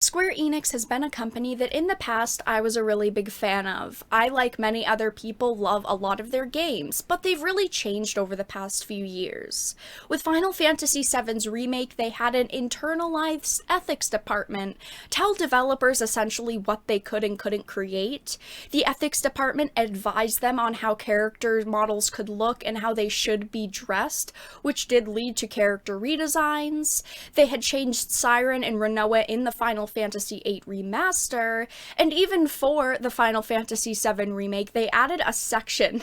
Square Enix has been a company that in the past I was a really big fan of. I, like many other people, love a lot of their games, but they've really changed over the past few years. With Final Fantasy VII's remake, they had an internalized ethics department tell developers essentially what they could and couldn't create. The ethics department advised them on how character models could look and how they should be dressed, which did lead to character redesigns. They had changed Siren and Rinoa in the Final Fantasy VIII Remaster, and even for the Final Fantasy VII Remake, they added a section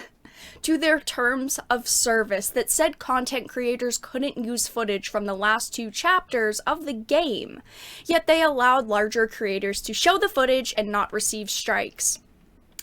to their terms of service that said content creators couldn't use footage from the last two chapters of the game, yet they allowed larger creators to show the footage and not receive strikes.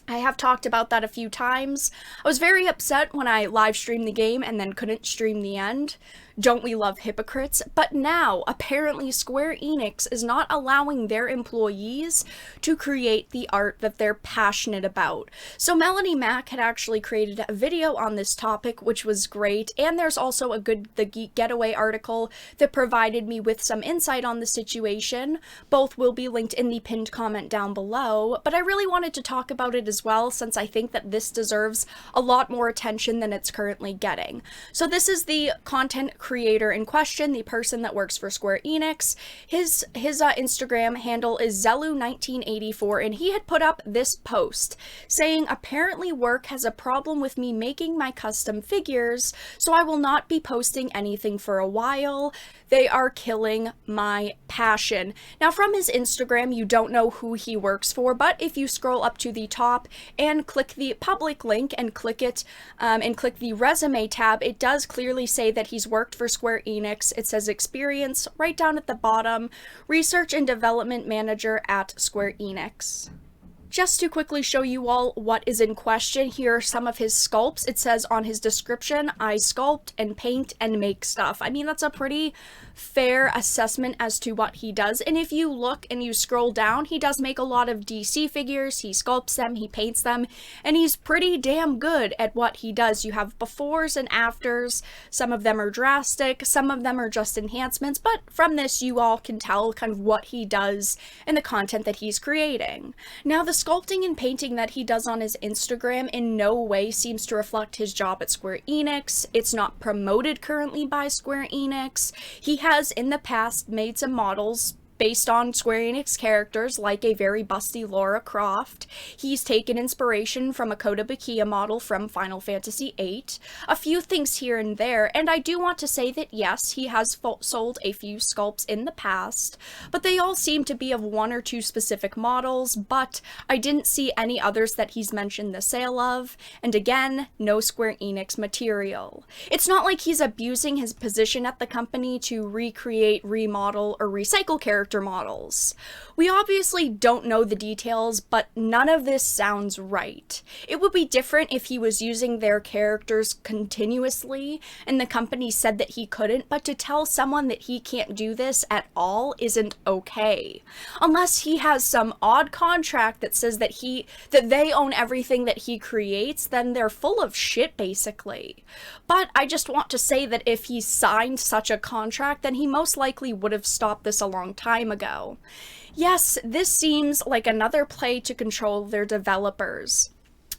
I have talked about that a few times. I was very upset when I live streamed the game and then couldn't stream the end. Don't we love hypocrites? But now, apparently Square Enix is not allowing their employees to create the art that they're passionate about. So Melanie Mack had actually created a video on this topic, which was great, and there's also The Geek Getaway article that provided me with some insight on the situation. Both will be linked in the pinned comment down below, but I really wanted to talk about it as well since I think that this deserves a lot more attention than it's currently getting. So this is the content creator in question, the person that works for Square Enix. His Instagram handle is Zelu1984, and he had put up this post saying, apparently work has a problem with me making my custom figures, so I will not be posting anything for a while. They are killing my passion. Now from his Instagram, you don't know who he works for, but if you scroll up to the top and click the public link and click it and click the resume tab, it does clearly say that he's worked for Square Enix. It says experience right down at the bottom, research and development manager at Square Enix. Just to quickly show you all what is in question, here are some of his sculpts. It says on his description, I sculpt and paint and make stuff. I mean, that's a pretty fair assessment as to what he does. And if you look and you scroll down, he does make a lot of DC figures. He sculpts them, he paints them, and he's pretty damn good at what he does. You have befores and afters. Some of them are drastic, some of them are just enhancements, but from this you all can tell kind of what he does and the content that he's creating. Now, the sculpting and painting that he does on his Instagram in no way seems to reflect his job at Square Enix. It's not promoted currently by Square Enix. He has in the past made some models based on Square Enix characters, like a very busty Lara Croft. He's taken inspiration from a Kota Bakia model from Final Fantasy VIII, a few things here and there, and I do want to say that yes, he has sold a few sculpts in the past, but they all seem to be of one or two specific models, but I didn't see any others that he's mentioned the sale of, and again, no Square Enix material. It's not like he's abusing his position at the company to recreate, remodel, or recycle character models. We obviously don't know the details, but none of this sounds right. It would be different if he was using their characters continuously and the company said that he couldn't, but to tell someone that he can't do this at all isn't okay. Unless he has some odd contract that says that they own everything that he creates, then they're full of shit basically. But I just want to say that if he signed such a contract, then he most likely would have stopped this a long time ago. Yes, this seems like another play to control their developers.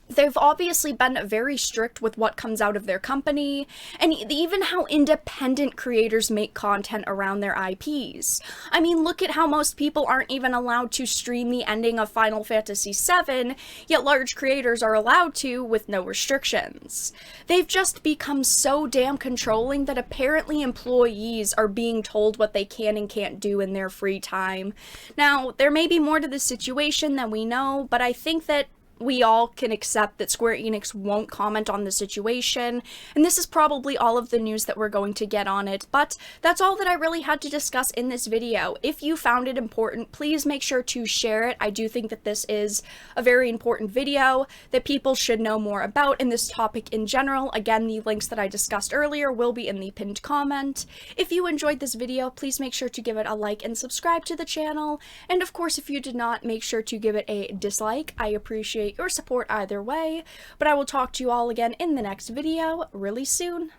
They've obviously been very strict with what comes out of their company, and even how independent creators make content around their IPs. I mean, look at how most people aren't even allowed to stream the ending of Final Fantasy VII, yet large creators are allowed to with no restrictions. They've just become so damn controlling that apparently employees are being told what they can and can't do in their free time. Now, there may be more to this situation than we know, but I think that we all can accept that Square Enix won't comment on the situation, and this is probably all of the news that we're going to get on it, but that's all that I really had to discuss in this video. If you found it important, please make sure to share it. I do think that this is a very important video that people should know more about in this topic in general. Again, the links that I discussed earlier will be in the pinned comment. If you enjoyed this video, please make sure to give it a like and subscribe to the channel, and of course if you did not, make sure to give it a dislike. I appreciate your support either way, but I will talk to you all again in the next video really soon.